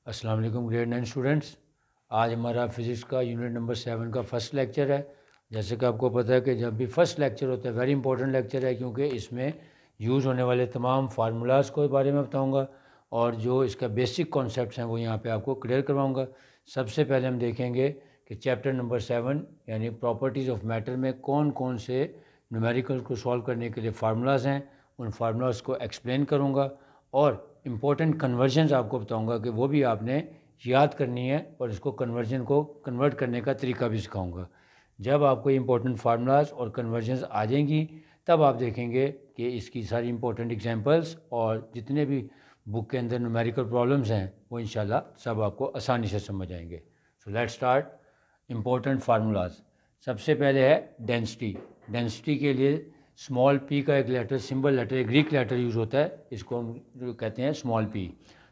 अस्सलाम वालेकुम grade 9 students. आज हमारा फ़िज़िक्स का यूनिट नंबर 7 का फ़र्स्ट लेक्चर है। जैसे कि आपको पता है कि जब भी फ़र्स्ट लेक्चर होता है वेरी इंपॉर्टेंट लेक्चर है, क्योंकि इसमें यूज़ होने वाले तमाम फार्मूलाज़ के बारे में बताऊंगा और जो इसका बेसिक कॉन्सेप्ट्स हैं वो यहाँ पे आपको क्लियर करवाऊंगा। सबसे पहले हम देखेंगे कि चैप्टर नंबर 7 यानी प्रॉपर्टीज़ ऑफ मैटर में कौन कौन से न्यूमेरिकल को सॉल्व करने के लिए फार्मूलाज़ हैं, उन फार्मूलाज़ को एक्सप्लेन करूँगा और इम्पोर्टेंट कन्वर्जन्स आपको बताऊंगा कि वो भी आपने याद करनी है और इसको कन्वर्जन को कन्वर्ट करने का तरीका भी सिखाऊंगा। जब आपको इम्पोर्टेंट फार्मूलाज और कन्वर्जन्स आ जाएंगी तब आप देखेंगे कि इसकी सारी इम्पोर्टेंट एग्जांपल्स और जितने भी बुक के अंदर न्यूमेरिकल प्रॉब्लम्स हैं वो इंशाल्लाह सब आपको आसानी से समझ आएंगे। So let's start important formulas. सबसे पहले है डेंसिटी। डेंसिटी के लिए स्मॉल पी का एक लेटर सिंबल लेटर एक ग्रीक लेटर यूज़ होता है, इसको हम जो कहते हैं small p.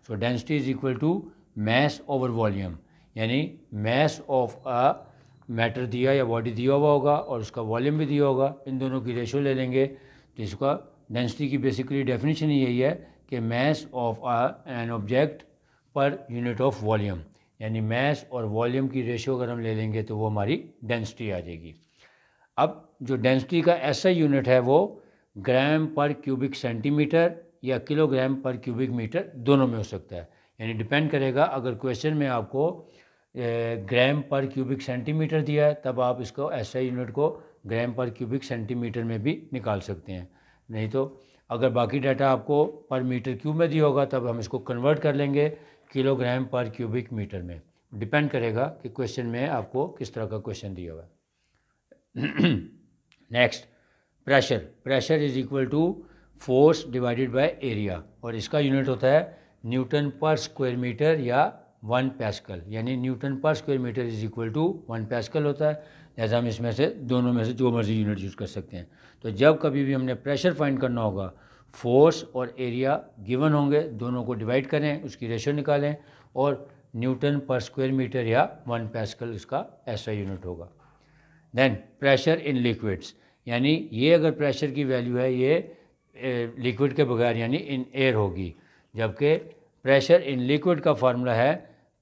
So density is equal to mass over volume, यानी मैस ऑफ अ मैटर दिया या बॉडी दिया हुआ होगा और उसका वॉल्यूम भी दिया होगा, इन दोनों की रेशो ले लेंगे तो इसका डेंसिटी की बेसिकली डेफिनेशन यही है कि mass of an object per unit of volume, यानी मैस और वॉल्यूम की रेशो अगर हम ले लेंगे तो वो हमारी डेंसिटी आ जाएगी। अब जो डेंसिटी का ऐसा यूनिट है वो ग्राम पर क्यूबिक सेंटीमीटर या किलोग्राम पर क्यूबिक मीटर दोनों में हो सकता है, यानी डिपेंड करेगा। अगर क्वेश्चन में आपको ग्राम पर क्यूबिक सेंटीमीटर दिया है तब आप इसको ऐसा यूनिट को ग्राम पर क्यूबिक सेंटीमीटर में भी निकाल सकते हैं, नहीं तो अगर बाकी डाटा आपको पर मीटर क्यूब में दिया होगा तब हम इसको कन्वर्ट कर लेंगे किलोग्राम पर क्यूबिक मीटर में। डिपेंड करेगा कि क्वेश्चन में आपको किस तरह का क्वेश्चन दिया हुआ है। Next pressure. Pressure is equal to force divided by area और इसका यूनिट होता है न्यूटन पर स्क्वायर मीटर या 1 पैस्कल, यानी न्यूटन पर square metre is equal to 1 pascal होता है। जैसा हम इसमें से दोनों में से जो मर्जी यूनिट यूज़ कर सकते हैं। तो जब कभी भी हमने प्रेशर फाइंड करना होगा, फोर्स और एरिया गिवन होंगे, दोनों को डिवाइड करें, उसकी रेशो निकालें और न्यूटन पर स्क्वायर मीटर या 1 पैस्कल इसका ऐसा यूनिट होगा। देन प्रेशर इन लिक्विड्स, यानी ये अगर प्रेशर की वैल्यू है ये लिक्विड के बगैर यानी इन एयर होगी, जबकि प्रेशर इन लिक्विड का फार्मूला है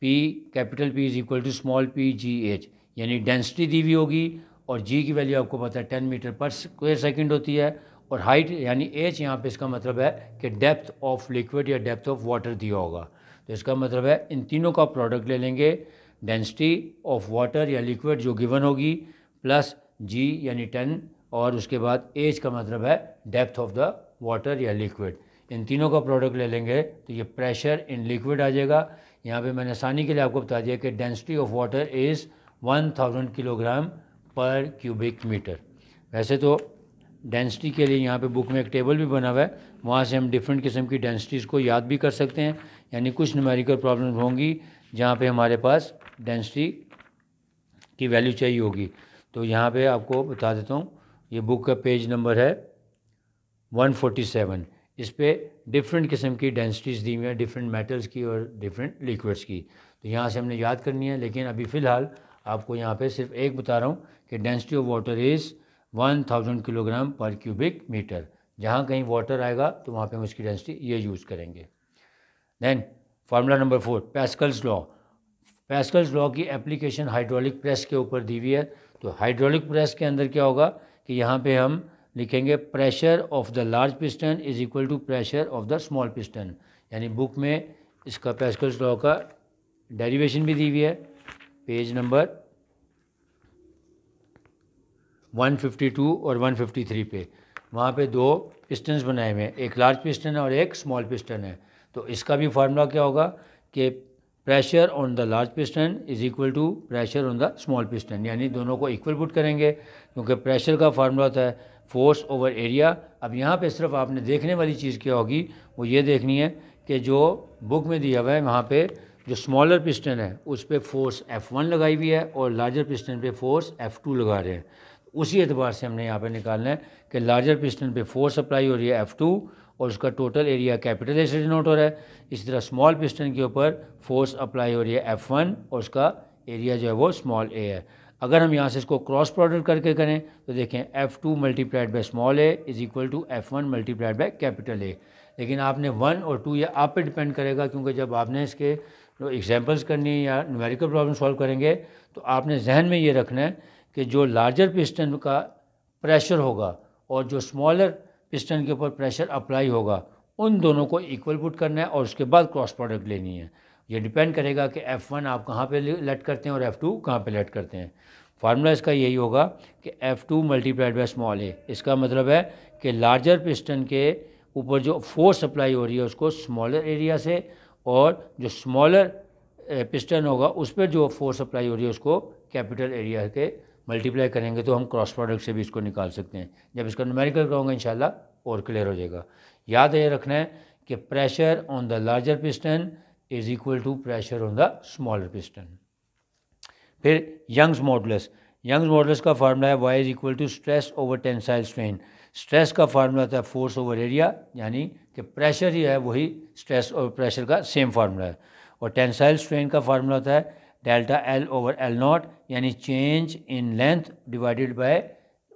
P capital P is equal to small p g h, यानी डेंसिटी दी हुई होगी और G की वैल्यू आपको पता है 10 मीटर पर स्क्वायर सेकंड होती है और हाइट यानी H यहाँ पे इसका मतलब है कि डेप्थ ऑफ लिक्विड या डेप्थ ऑफ वाटर दिया होगा। तो इसका मतलब है इन तीनों का प्रोडक्ट ले लेंगे, डेंसिटी ऑफ वाटर या लिक्विड जो गिवन होगी प्लस G यानी 10 और उसके बाद H का मतलब है डेप्थ ऑफ द वाटर या लिक्विड। इन तीनों का प्रोडक्ट ले लेंगे तो ये प्रेशर इन लिक्विड आ जाएगा। यहाँ पे मैंने आसानी के लिए आपको बता दिया कि density of water is 1000 kilogram per cubic metre. वैसे तो डेंसिटी के लिए यहाँ पे बुक में एक टेबल भी बना हुआ है, वहाँ से हम डिफरेंट किस्म की डेंसिटीज़ को याद भी कर सकते हैं, यानी कुछ न्यूमेरिकल प्रॉब्लम होंगी जहाँ पे हमारे पास डेंसिटी की वैल्यू चाहिए होगी। तो यहाँ पे आपको बता देता हूँ, ये बुक का पेज नंबर है 147। इस पर डिफरेंट किस्म की डेंसिटीज़ दी हुई हैं, डिफरेंट मेटल्स की और डिफरेंट लिक्विड्स की। तो यहाँ से हमने याद करनी है, लेकिन अभी फ़िलहाल आपको यहाँ पे सिर्फ एक बता रहा हूँ कि density of water is 1000 kilogram per cubic metre. जहाँ कहीं वाटर आएगा तो वहाँ पे हम उसकी डेंसिटी ये यूज़ करेंगे। Then formula number 4 Pascal's law. Pascal's law की एप्लीकेशन हाइड्रोलिक प्रेस के ऊपर दी हुई है। तो हाइड्रोलिक प्रेस के अंदर क्या होगा कि यहाँ पे हम लिखेंगे pressure of the large piston is equal to pressure of the small piston, यानी बुक में इसका पैस्कल्स लॉ का डेरिवेशन भी दी हुई है पेज नंबर 152 और 153 पे। वहाँ पे दो पिस्टन्स बनाए हुए हैं, एक लार्ज पिस्टन है और एक स्मॉल पिस्टन है। तो इसका भी फार्मूला क्या होगा कि pressure on the large piston is equal to pressure on the small piston, यानी दोनों को इक्वल पुट करेंगे, क्योंकि प्रेशर का फार्मूला होता है फोर्स ओवर एरिया। अब यहाँ पे सिर्फ आपने देखने वाली चीज़ क्या होगी, वो ये देखनी है कि जो बुक में दिया हुआ है वहाँ पे जो स्मॉलर पिस्टन है उस पर फोर्स F1 लगाई हुई है और लार्जर पिस्टन पे फोर्स F2 लगा रहे हैं। उसी एतबार से हमने यहाँ पे निकालना है कि लार्जर पिस्टन पे फोर्स अप्लाई हो रही है F2 और उसका टोटल एरिया कैपिटल ए से डिनोट हो रहा है। इसी तरह स्मॉल पिस्टन के ऊपर फोर्स अप्लाई हो रही है F1 और उसका एरिया जो है वो स्मॉल ए है। अगर हम यहाँ से इसको क्रॉस प्रोडक्ट करके करें तो देखें F2 multiplied by small a is equal to F1 multiplied by capital A. लेकिन आपने 1 और 2 ये आप पे डिपेंड करेगा, क्योंकि जब आपने इसके एग्जांपल्स करनी है या न्यूमेरिकल प्रॉब्लम सॉल्व करेंगे तो आपने जहन में ये रखना है कि जो लार्जर पिस्टन का प्रेशर होगा और जो स्मॉलर पिस्टन के ऊपर प्रेशर अप्लाई होगा उन दोनों को इक्वल पुट करना है और उसके बाद क्रॉस प्रोडक्ट लेनी है। ये डिपेंड करेगा कि F1 आप कहाँ पे लेट करते हैं और F2 कहाँ पे लेट करते हैं। फार्मूला इसका यही होगा कि F2 मल्टीप्लाइड बाय स्मॉल ए। इसका मतलब है कि लार्जर पिस्टन के ऊपर जो फोर्स अप्लाई हो रही है उसको स्मॉलर एरिया से, और जो स्मॉलर पिस्टन होगा उस पर जो फोर्स अप्लाई हो रही है उसको कैपिटल एरिया के मल्टीप्लाई करेंगे तो हम क्रॉस प्रोडक्ट से भी इसको निकाल सकते हैं। जब इसका न्यूमेरिकल कराऊंगा इंशाल्लाह और क्लियर हो जाएगा। याद ये रखना है कि pressure on the larger piston is equal to pressure on the smaller piston. फिर यंग्स मॉडुलस। यंग्स मॉडुलस का फार्मूला है y is equal to stress over tensile strain. Stress का फार्मूला होता है फोर्स ओवर एरिया, यानी कि pressure ही है वही स्ट्रेस और प्रेशर का सेम फार्मूला है। और टेंसाइल स्ट्रेन का फार्मूला होता है delta L over L naught, यानी change in length divided by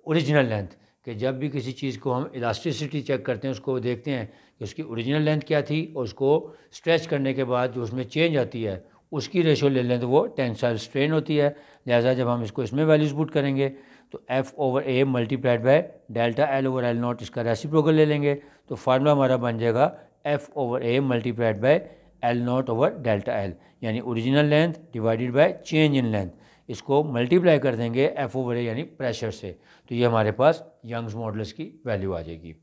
original length. कि जब भी किसी चीज़ को हम इलास्टिसिटी चेक करते हैं उसको देखते हैं कि उसकी ओरिजिनल लेंथ क्या थी और उसको स्ट्रेच करने के बाद जो उसमें चेंज आती है उसकी रेशो ले लें तो वो टेंसाइल स्ट्रेन होती है। लिहाजा जब हम इसको इसमें वैल्यूज पुट करेंगे तो F over A multiplied by delta L over L not, इसका रेसिप्रोकल ले लेंगे तो फार्मूला हमारा बन जाएगा F over A multiplied by L not over delta L, यानी original length divided by change in length. इसको मल्टीप्लाई कर देंगे F ओवर A यानी प्रेशर से, तो ये हमारे पास यंग्स मॉडुलस की वैल्यू आ जाएगी।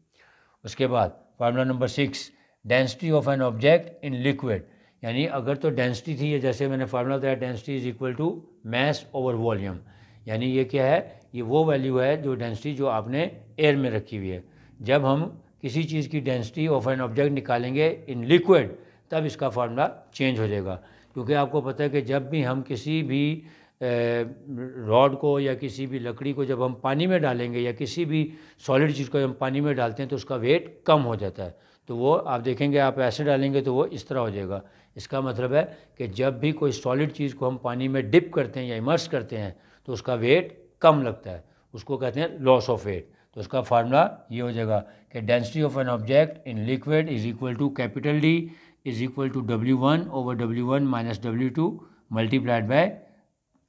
उसके बाद formula number 6, density of an object in liquid. यानी अगर तो डेंसिटी थी, जैसे मैंने फार्मूला बताया density is equal to mass over volume, यानी ये क्या है, ये वो वैल्यू है जो डेंसिटी जो आपने एयर में रखी हुई है। जब हम किसी चीज़ की डेंसिटी ऑफ एन ऑब्जेक्ट निकालेंगे इन लिक्विड तब इसका फार्मूला चेंज हो जाएगा, क्योंकि आपको पता है कि जब भी हम किसी भी रॉड को या किसी भी लकड़ी को जब हम पानी में डालेंगे या किसी भी सॉलिड चीज़ को जब हम पानी में डालते हैं तो उसका वेट कम हो जाता है। तो वो आप देखेंगे आप ऐसे डालेंगे तो वो इस तरह हो जाएगा। इसका मतलब है कि जब भी कोई सॉलिड चीज़ को हम पानी में डिप करते हैं या इमर्स करते हैं तो उसका वेट कम लगता है, उसको कहते हैं लॉस ऑफ वेट। तो उसका फार्मूला ये हो जाएगा कि density of an object in liquid is equal to capital D is equal to W1 over W1 minus W2 multiplied by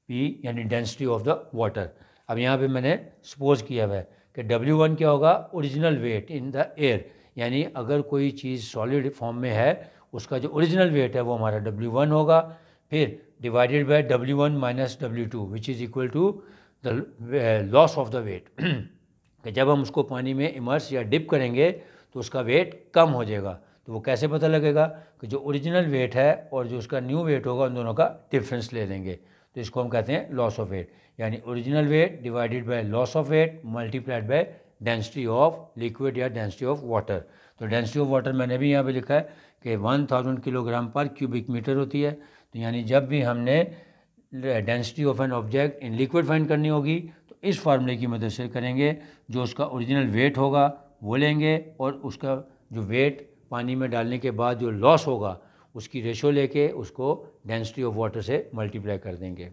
P, यानी डेंसिटी ऑफ द वाटर। अब यहाँ पे मैंने सपोज किया हुआ है कि W1 क्या होगा, original wait in the air, यानी अगर कोई चीज़ सॉलिड फॉर्म में है उसका जो ओरिजिनल वेट है वो हमारा W1 होगा, फिर divided by W1 minus W2 which is equal to the loss of the weight. कि जब हम उसको पानी में इमर्स या डिप करेंगे तो उसका वेट कम हो जाएगा। तो वो कैसे पता लगेगा कि जो ओरिजिनल वेट है और जो उसका न्यू वेट होगा उन दोनों का डिफरेंस ले लेंगे, तो इसको हम कहते हैं लॉस ऑफ वेट, यानी original weight divided by loss of weight multiplied by density of liquid या डेंसिटी ऑफ वाटर। तो डेंसिटी ऑफ वाटर मैंने भी यहाँ पे लिखा है कि 1000 किलोग्राम पर क्यूबिक मीटर होती है। तो यानी जब भी हमने density of an object in liquid find करनी होगी तो इस फार्मूले की मदद से करेंगे। जो उसका ओरिजिनल वेट होगा वो लेंगे और उसका जो वेट पानी में डालने के बाद जो लॉस होगा उसकी रेशो लेके उसको डेंसिटी ऑफ वाटर से मल्टीप्लाई कर देंगे।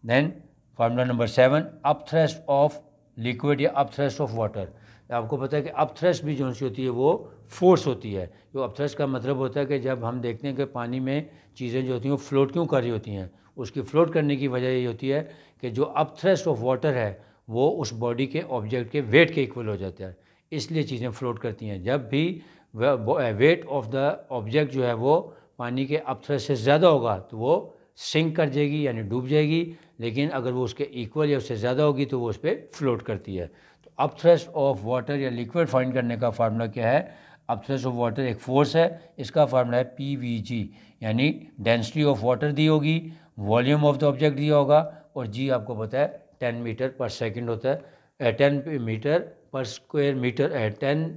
Then formula number 7, upthrust of liquid या अपथ्रस्ट ऑफ वाटर। आपको पता है कि अपथ्रस्ट भी जो सी होती है वो फोर्स होती है। जो अपथ्रस्ट का मतलब होता है कि जब हम देखते हैं कि पानी में चीज़ें जो होती हैं वो फ्लोट क्यों कर रही होती हैं, उसकी फ्लोट करने की वजह ये होती है कि जो अपथ्रस्ट ऑफ वाटर है वो उस बॉडी के ऑब्जेक्ट के वेट के इक्वल हो जाता है, इसलिए चीज़ें फ्लोट करती हैं। जब भी वेट ऑफ द ऑब्जेक्ट जो है वो पानी के अपथ्रस्ट से ज़्यादा होगा तो वो सिंक कर जाएगी यानी डूब जाएगी, लेकिन अगर वो उसके इक्वल या उससे ज़्यादा होगी तो वो उस पर फ्लोट करती है। तो अपथ्रस्ट ऑफ वाटर या लिक्विड फाइंड करने का फार्मूला क्या है, अपथ्रस्ट ऑफ वाटर एक फोर्स है, इसका फार्मूला है PVG, यानी डेंसिटी ऑफ वाटर दी होगी, वॉल्यूम ऑफ द ऑब्जेक्ट दिया होगा और G आपको पता है 10 मीटर पर सेकेंड होता है, 10 मीटर पर स्क्वायर मीटर 10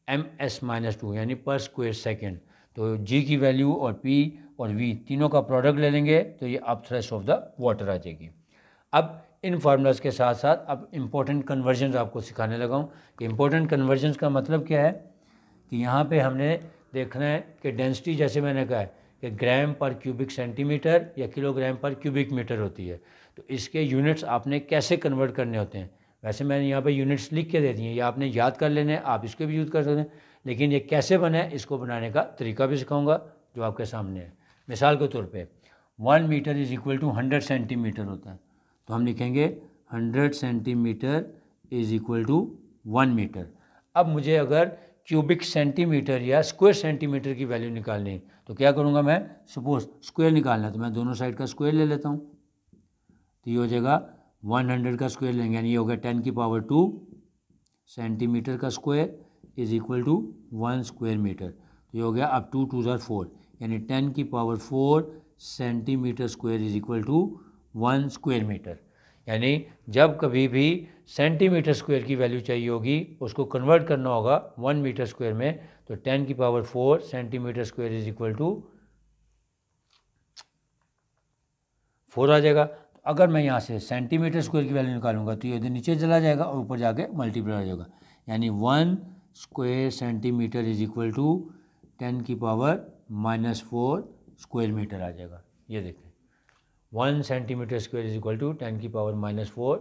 ms-2 यानी पर स्क्वायर सेकेंड। तो G की वैल्यू और P और V तीनों का प्रोडक्ट ले लेंगे तो ये अपथ्रस्ट ऑफ द वाटर आ जाएगी। अब इन फार्मूलाज के साथ साथ अब इम्पोर्टेंट कन्वर्जन्स आपको सिखाने लगा हूँ कि इम्पोर्टेंट कन्वर्जन्स का मतलब क्या है कि यहाँ पे हमने देखना है कि डेंसिटी जैसे मैंने कहा है कि ग्राम पर क्यूबिक सेंटीमीटर या किलोग्राम पर क्यूबिक मीटर होती है, तो इसके यूनिट्स आपने कैसे कन्वर्ट करने होते हैं। वैसे मैंने यहाँ पे यूनिट्स लिख के दे दिए हैं, ये आपने याद कर लेने हैं, आप इसको भी यूज़ कर सकते हैं, लेकिन ये कैसे बने इसको बनाने का तरीका भी सिखाऊंगा जो आपके सामने है। मिसाल के तौर पे 1 metre is equal to 100 centimetre होता है, तो हम लिखेंगे 100 centimetre is equal to 1 metre. अब मुझे अगर क्यूबिक सेंटीमीटर या स्क्वायर सेंटीमीटर की वैल्यू निकालनी है तो क्या करूँगा मैं, सपोज स्क्वायर निकालना है तो मैं दोनों साइड का स्क्वायर ले लेता हूँ, तो ये हो जाएगा 100 का स्क्वायर लेंगे, यानी ये हो गया 10 की पावर 2 सेंटीमीटर का square is equal to 1 square metre. तो ये हो गया अब 2 2 ज़ार 4, यानी 10 की power 4 centimetre square is equal to 1 square metre. यानी जब कभी भी सेंटीमीटर स्क्वायर की वैल्यू चाहिए होगी उसको कन्वर्ट करना होगा 1 मीटर स्क्वायर में, तो 10 की power 4 centimetre square is equal to 4 आ जाएगा। तो अगर मैं यहाँ से सेंटीमीटर स्क्वायर की वैल्यू निकालूंगा तो ये इधर नीचे चला जाएगा और ऊपर जाके मल्टीप्लाई हो जाएगा, यानी 1 square centimetre is equal to 10 की पावर -4 स्क्वायर मीटर आ जाएगा। ये देखें 1 centimetre square is equal to 10 की पावर -4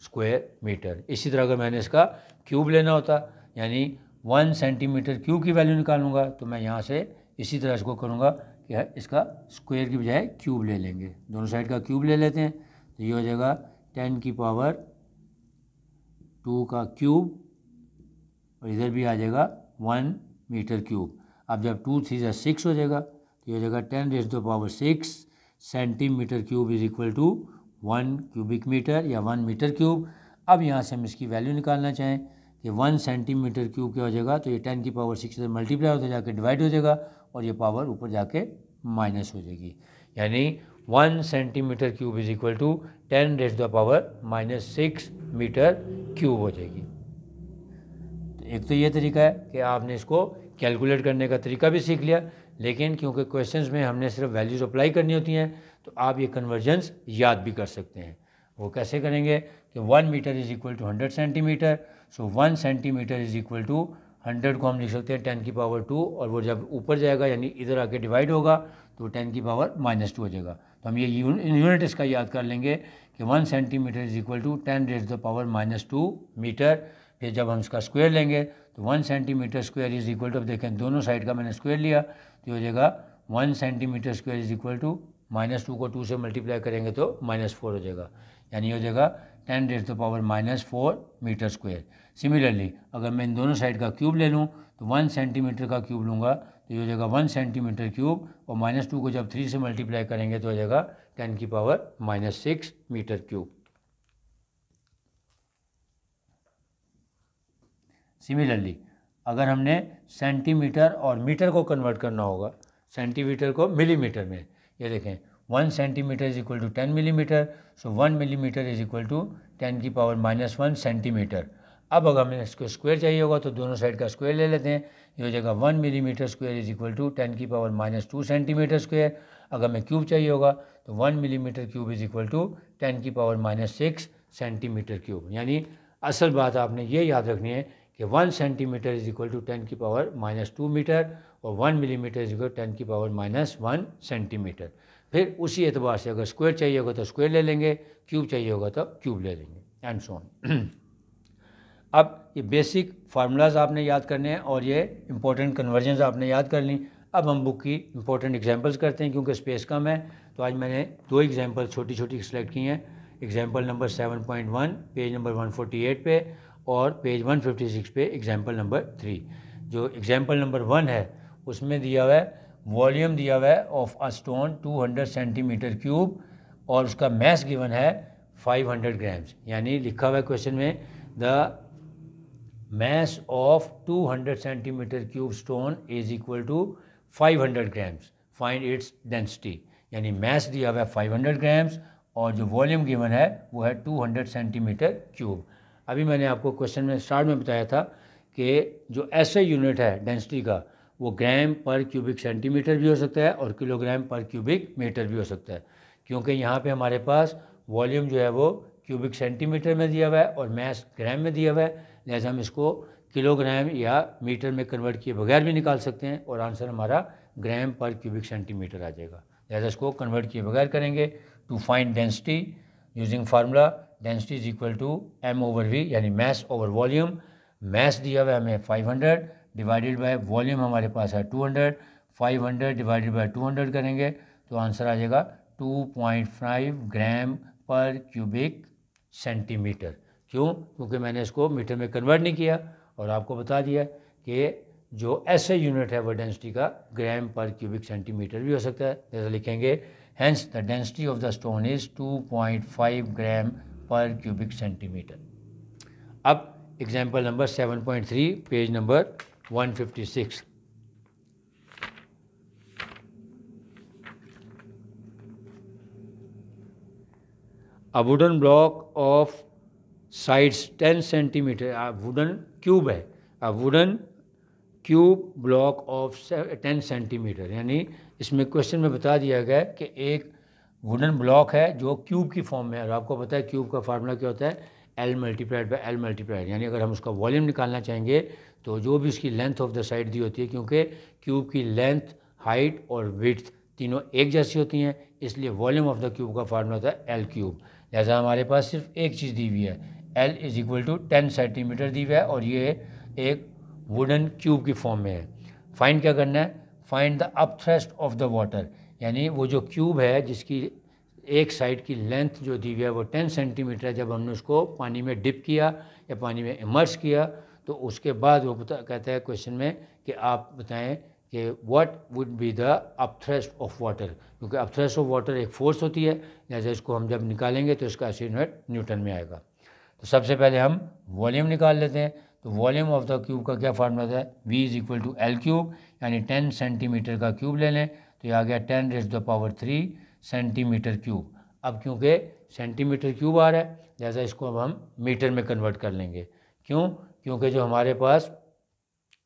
स्क्वायर मीटर। इसी तरह अगर मैंने इसका क्यूब लेना होता, यानी 1 सेंटीमीटर क्यूब की वैल्यू निकालूंगा, तो मैं यहाँ से इसी तरह इसको करूँगा कि इसका स्क्वायर की बजाय क्यूब ले लेंगे, दोनों साइड का क्यूब ले लेते हैं, तो ये हो जाएगा 10 की पावर 2 का क्यूब और इधर भी आ जाएगा 1 मीटर क्यूब। अब जब 2 3 जा 6 हो जाएगा, तो ये हो जाएगा 10 raise to the power 6 centimetre cube is equal to 1 cubic metre या 1 मीटर क्यूब। अब यहाँ से हम इसकी वैल्यू निकालना चाहें कि 1 सेंटीमीटर क्यूब क्या हो जाएगा, तो ये 10 की पावर 6 से मल्टीप्लाई होते जाके डिवाइड हो जाएगा और ये पावर ऊपर जाके माइनस हो जाएगी, यानी 1 centimetre cube is equal to 10 raise to the power -6 metre cube हो जाएगी। तो एक तो ये तरीका है कि आपने इसको कैलकुलेट करने का तरीका भी सीख लिया, लेकिन क्योंकि क्वेश्चंस में हमने सिर्फ वैल्यूज अप्लाई करनी होती हैं तो आप ये कन्वर्जन्स याद भी कर सकते हैं। वो कैसे करेंगे कि 1 metre is equal to 100 centimetre, so 1 centimetre is equal to 100 को हम लिख सकते हैं 10 की पावर 2, और वो जब ऊपर जाएगा यानी इधर आके डिवाइड होगा तो 10 की पावर -2 हो जाएगा। तो हम ये यूनिट इसका याद कर लेंगे कि 1 centimetre is equal to 10 raise to the power -2 metre. फिर जब हम इसका स्क्वायर लेंगे तो 1 centimetre square is equal to, अब देखें दोनों साइड का मैंने स्क्वायर लिया, तो हो जाएगा 1 centimetre square is equal to -2 को 2 से मल्टीप्लाई करेंगे तो -4 हो जाएगा, यानी हो जाएगा 10 raise to the power -4 metre square. Similarly अगर मैं इन दोनों साइड का क्यूब ले लूँ तो 1 सेंटीमीटर का क्यूब लूँगा तो ये हो जाएगा 1 सेंटीमीटर क्यूब, और -2 को जब 3 से मल्टीप्लाई करेंगे तो हो जाएगा 10 की पावर -6 मीटर क्यूब। सिमिलरली अगर हमने सेंटीमीटर और मीटर को कन्वर्ट करना होगा, सेंटीमीटर को मिलीमीटर में, ये देखें 1 centimetre is equal to 10 millimetre, so 1 millimetre is equal to 10 की पावर -1 सेंटीमीटर। अब अगर हमें इसको स्क्वायर चाहिए होगा तो दोनों साइड का स्क्वायर ले लेते हैं, ये हो जाएगा 1 millimetre square is equal to 10 की पावर -2 सेंटीमीटर स्क्वायर। अगर हमें क्यूब चाहिए होगा तो 1 millimetre cube is equal to 10 की पावर -6 सेंटीमीटर क्यूब। यानी असल बात आपने ये याद रखनी है कि 1 सेंटीमीटर इज इक्वल टू 10 की पावर -2 मीटर और 1 मिलीमीटर इज इक्वल टू 10 की पावर -1 सेंटीमीटर। फिर उसी एतबार से अगर स्क्वायर चाहिए होगा तो स्क्वायर ले लेंगे, क्यूब चाहिए होगा तो क्यूब ले लेंगे, एंड सो ऑन। अब ये बेसिक फार्मूलाज आपने याद करने हैं और ये इंपॉर्टेंट कन्वर्जन्स आपने याद कर ली। अब हम बुक की इंपॉर्टेंट एग्जांपल्स करते हैं, क्योंकि स्पेस कम है तो आज मैंने 2 एग्जांपल छोटी छोटी सेलेक्ट की हैं। एग्जांपल नंबर 7.1 पेज नंबर 148 पे और पेज 156 पे एग्जांपल नंबर 3। जो एग्जांपल नंबर 1 है उसमें दिया हुआ है वॉल्यूम दिया हुआ है of a stone 200 centimetre cube और उसका मैस गिवन है 500 ग्राम्स। यानी लिखा हुआ है क्वेश्चन में the mass of 200 centimetre cube stone is equal to 500 grams, find its density. यानी मैस दिया हुआ है 500 ग्राम्स और जो वॉल्यूम गिवन है वो है 200 सेंटीमीटर क्यूब। अभी मैंने आपको क्वेश्चन में स्टार्ट में बताया था कि जो ऐसे यूनिट है डेंसिटी का वो ग्राम पर क्यूबिक सेंटीमीटर भी हो सकता है और किलोग्राम पर क्यूबिक मीटर भी हो सकता है, क्योंकि यहाँ पे हमारे पास वॉल्यूम जो है वो क्यूबिक सेंटीमीटर में दिया हुआ है और मैस ग्राम में दिया हुआ है, लिहाजा हम इसको किलोग्राम या मीटर में कन्वर्ट किए बगैर भी निकाल सकते हैं और आंसर हमारा ग्राम पर क्यूबिक सेंटीमीटर आ जाएगा। लिहाजा इसको कन्वर्ट किए बगैर करेंगे। To find density using formula density is equal to m/v, यानी मैस ओवर वॉल्यूम। मैस दिया हुआ है हमें 500 डिवाइडेड बाय वॉल्यूम हमारे पास है 200। 500 डिवाइडेड बाई 200 करेंगे तो आंसर आ जाएगा 2.5 ग्राम पर क्यूबिक सेंटीमीटर। क्यों? क्योंकि मैंने इसको मीटर में कन्वर्ट नहीं किया और आपको बता दिया कि जो ऐसे यूनिट है वो डेंसिटी का ग्राम पर क्यूबिक सेंटीमीटर भी हो सकता है। जैसे लिखेंगे hence the density of the stone is 2.5 ग्राम पर क्यूबिक सेंटीमीटर। अब example number 7.3 page number 156। A wooden block of sides 10 centimetre, wooden cube है, a wooden cube block of 10 centimetre, यानी इसमें क्वेश्चन में बता दिया गया है कि एक वुडन ब्लॉक है जो क्यूब की फॉर्म में है। और आपको पता है क्यूब का फार्मूला क्या होता है, L multiplied by L multiplied, यानी अगर हम उसका वॉल्यूम निकालना चाहेंगे तो जो भी उसकी लेंथ ऑफ द साइड दी होती है, क्योंकि क्यूब की लेंथ, हाइट और विड्थ तीनों एक जैसी होती हैं, इसलिए वॉल्यूम ऑफ द क्यूब का फार्मूला होता है L क्यूब। जैसा हमारे पास सिर्फ एक चीज़ दी हुई है, L is equal to 10 centimetre दी हुआ है और ये एक वुडन क्यूब की फॉर्म में है। फाइंड क्या करना है, find the upthrust of the water, यानी वो जो क्यूब है जिसकी एक साइड की लेंथ जो दी हुई है वो 10 सेंटीमीटर है। जब हमने उसको पानी में डिप किया या पानी में इमर्स किया तो उसके बाद वो कहता है क्वेश्चन में कि आप बताएं कि what would be the upthrust of water, क्योंकि अपथ्रस्ट ऑफ वाटर एक फोर्स होती है। जैसे इसको हम जब निकालेंगे तो इसका SI यूनिट न्यूटन में आएगा। तो सबसे पहले हम वॉल्यूम निकाल लेते हैं। तो वॉल्यूम ऑफ द क्यूब का क्या फार्मूला है, V is equal to L cube, यानी 10 सेंटीमीटर का क्यूब ले लें तो ये आ गया 10 raise to the power 3 centimetre cube. अब क्योंकि सेंटीमीटर क्यूब आ रहा है, जैसा इसको अब हम मीटर में कन्वर्ट कर लेंगे। क्यों? क्योंकि जो हमारे पास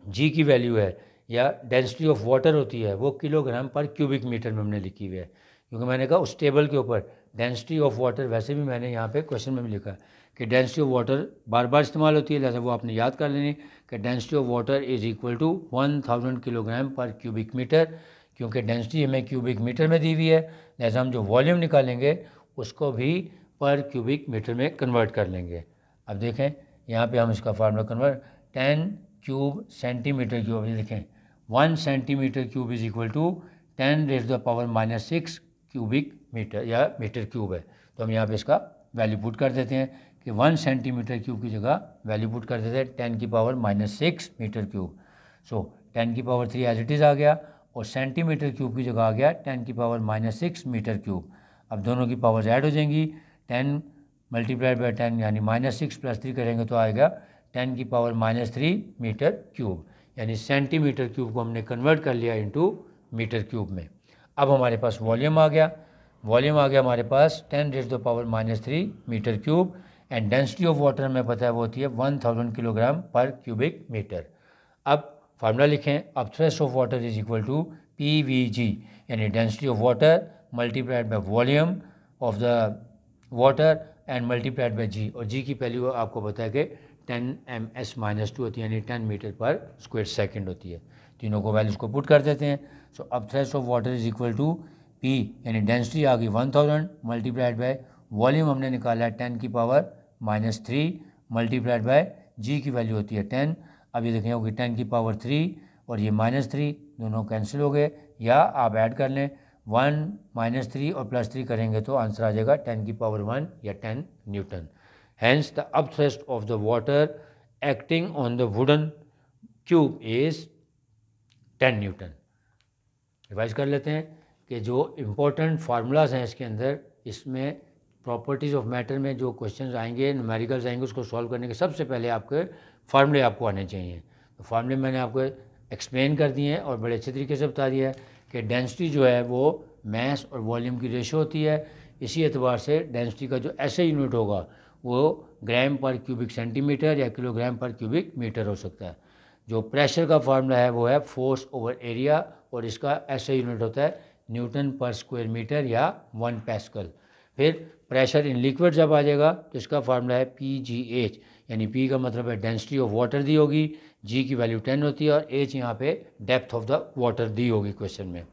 G की वैल्यू है या डेंसिटी ऑफ वाटर होती है वो किलोग्राम पर क्यूबिक मीटर में हमने लिखी हुई है। क्योंकि मैंने कहा उस टेबल के ऊपर डेंसिटी ऑफ वाटर, वैसे भी मैंने यहाँ पे क्वेश्चन में भी लिखा कि डेंसिटी ऑफ वाटर बार बार इस्तेमाल होती है, जैसे वो आपने याद कर लेनी कि density of water is equal to 1000 kilogram per cubic metre, क्योंकि डेंसिटी हमें क्यूबिक मीटर में दी हुई है। जैसे हम जो वॉल्यूम निकालेंगे उसको भी पर क्यूबिक मीटर में कन्वर्ट कर लेंगे। अब देखें यहाँ पे हम इसका formula convert 10 cube centimetre cube, देखें 1 centimetre cube is equal to 10 raise to the power -6 cubic metre या मीटर क्यूब है। तो हम यहाँ पे इसका वैल्यू पुट कर देते हैं कि 1 सेंटीमीटर क्यूब की जगह वैल्यू पुट कर देते हैं 10 की पावर -6 मीटर क्यूब। सो 10 की पावर 3 एज इट इज़ आ गया और सेंटीमीटर क्यूब की जगह आ गया 10 की पावर -6 मीटर क्यूब। अब दोनों की पावर्स ऐड हो जाएंगी, 10 मल्टीप्लाइड बाई 10 यानी -6 + 3 करेंगे तो आएगा 10 की पावर -3 मीटर क्यूब, यानी सेंटीमीटर क्यूब को हमने कन्वर्ट कर लिया इनटू मीटर क्यूब में। अब हमारे पास वॉल्यूम आ गया, हमारे पास 10 raise to the power -3 metre cube and density of water हमें पता है वो होती है 1000 किलोग्राम पर क्यूबिक मीटर। अब फार्मूला लिखें, upthrust of water is equal to PVG, यानी density of water multiplied by volume of the water and multiplied by G, और G की वैल्यू आपको पता है कि 10 ms-2 होती है, यानी 10 मीटर पर स्क्वायर सेकंड होती है। तीनों को वैल्यूज़ को पुट कर देते हैं। So upthrust of water is equal to P, यानी डेंसिटी आ गई 1000 मल्टीप्लाइड बाई वॉल्यूम हमने निकाला है 10 की पावर -3 मल्टीप्लाइड बाई G की वैल्यू होती है 10। अब ये देखें होगी 10 की पावर 3 और ये -3 दोनों कैंसिल हो गए, या आप ऐड कर लें 1 -3 और +3 करेंगे तो आंसर आ जाएगा 10 की पावर 1 या 10 Newton. Hence the upthrust of the water acting on the wooden cube is 10 Newton. Revise कर लेते हैं कि जो इम्पोर्टेंट फार्मूलाज हैं इसके अंदर, इसमें प्रॉपर्टीज़ ऑफ मैटर में जो क्वेश्चंस आएंगे, न्यूमेरिकल्स आएंगे, उसको सॉल्व करने के सबसे पहले आपके फार्मूले आपको आने चाहिए। तो फार्मूले मैंने आपको एक्सप्लेन कर दिए हैं और बड़े अच्छे तरीके से बता दिया है कि डेंसिटी जो है वो मैस और वॉल्यूम की रेशो होती है। इसी एतबार से डेंसिटी का जो ऐसे यूनिट होगा वो ग्राम पर क्यूबिक सेंटीमीटर या किलोग्राम पर क्यूबिक मीटर हो सकता है। जो प्रेशर का फार्मूला है वो है फोर्स ओवर एरिया और इसका ऐसे यूनिट होता है न्यूटन पर स्क्वायर मीटर या 1 पास्कल। फिर प्रेशर इन लिक्विड जब आ जाएगा तो इसका फार्मूला है PGH, यानी P का मतलब है डेंसिटी ऑफ वाटर दी होगी, G की वैल्यू 10 होती है और H यहाँ पे डेप्थ ऑफ द वाटर दी होगी क्वेश्चन में।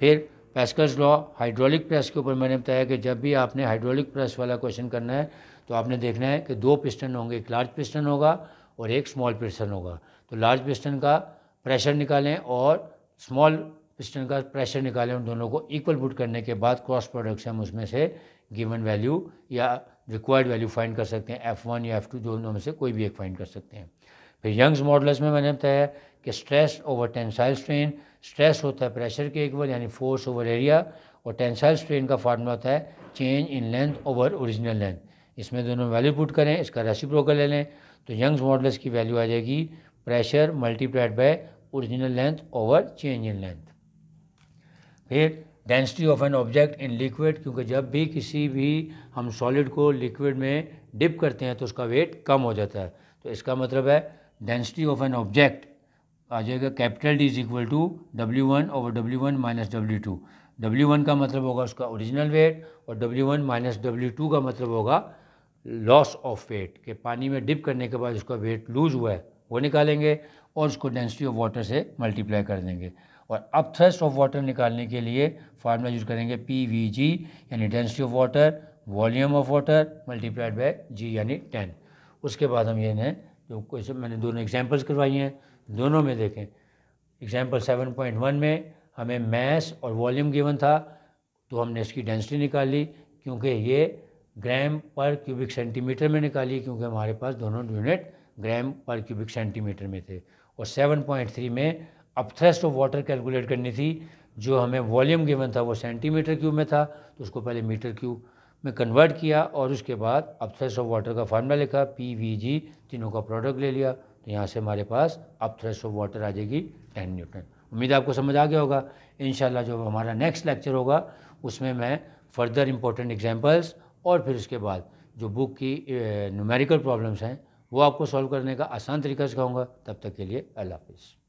फिर पैस्कल्स लॉ हाइड्रोलिक प्रेस के ऊपर मैंने बताया कि जब भी आपने हाइड्रोलिक प्रेस वाला क्वेश्चन करना है तो आपने देखना है कि 2 पिस्टन होंगे, एक लार्ज पिस्टन होगा और एक स्मॉल पिस्टन होगा। तो लार्ज पिस्टन का प्रेशर निकालें और स्मॉल पिस्टन का प्रेशर निकालें, उन दोनों को इक्वल पुट करने के बाद क्रॉस प्रोडक्ट से हम उसमें से गिवन वैल्यू या रिक्वायर्ड वैल्यू फाइंड कर सकते हैं, F1 या F2 दोनों में से कोई भी एक फाइंड कर सकते हैं। फिर यंग्स मॉडुलस में मैंने बताया कि stress over tensile strain, stress होता है प्रेशर के इक्वल यानी फोर्स ओवर एरिया, और टेंसाइल स्ट्रेन का फार्मूला होता है change in length over original length. इसमें दोनों वैल्यू पुट करें, इसका रेसिप्रोकल ले लें तो यंग्स मॉडुलस की वैल्यू आ जाएगी pressure multiplied by original length over change in length. फिर density of an object in liquid, क्योंकि जब भी किसी भी हम सॉलिड को लिक्विड में डिप करते हैं तो उसका वेट कम हो जाता है, तो इसका मतलब है डेंसिटी ऑफ एन ऑब्जेक्ट आ जाएगा capital D is equal to W1 over W1 minus W2। W1 का मतलब होगा उसका ओरिजिनल वेट और W1 माइनस W2 का मतलब होगा लॉस ऑफ वेट, कि पानी में डिप करने के बाद उसका वेट लूज हुआ है वो निकालेंगे और उसको डेंसिटी ऑफ वाटर से मल्टीप्लाई कर देंगे। और अब थ्रस्ट ऑफ वाटर निकालने के लिए फार्मूला यूज करेंगे PVG यानी density of water volume of water multiplied by G यानी 10। उसके बाद हम ये हैं जो क्वेश्चन मैंने दोनों एग्जांपल्स करवाई हैं, दोनों में देखें। एग्जांपल 7.1 में हमें मैस और वॉल्यूम गिवन था तो हमने इसकी डेंसिटी निकाली, क्योंकि ये ग्राम पर क्यूबिक सेंटीमीटर में निकाली, क्योंकि हमारे पास दोनों यूनिट ग्राम पर क्यूबिक सेंटीमीटर में थे। और 7.3 में अब थ्रस्ट ऑफ वाटर कैलकुलेट करनी थी, जो हमें वॉल्यूम गिवन था वो सेंटीमीटर क्यूब में था तो उसको पहले मीटर क्यूब में कन्वर्ट किया और उसके बाद अब थ्रस्ट ऑफ वाटर का फार्मूला लिखा PVG, तीनों का प्रोडक्ट ले लिया, तो यहाँ से हमारे पास अब थ्रस्ट ऑफ वाटर आ जाएगी 10 न्यूटन। उम्मीद आपको समझ आ गया होगा। इंशाल्लाह जो हमारा नेक्स्ट लेक्चर होगा उसमें मैं फर्दर इंपॉर्टेंट एग्जांपल्स और फिर उसके बाद जो बुक की न्यूमेरिकल प्रॉब्लम्स हैं वो आपको सॉल्व करने का आसान तरीका सिखाऊंगा। तब तक के लिए अल्लाह हाफिज़।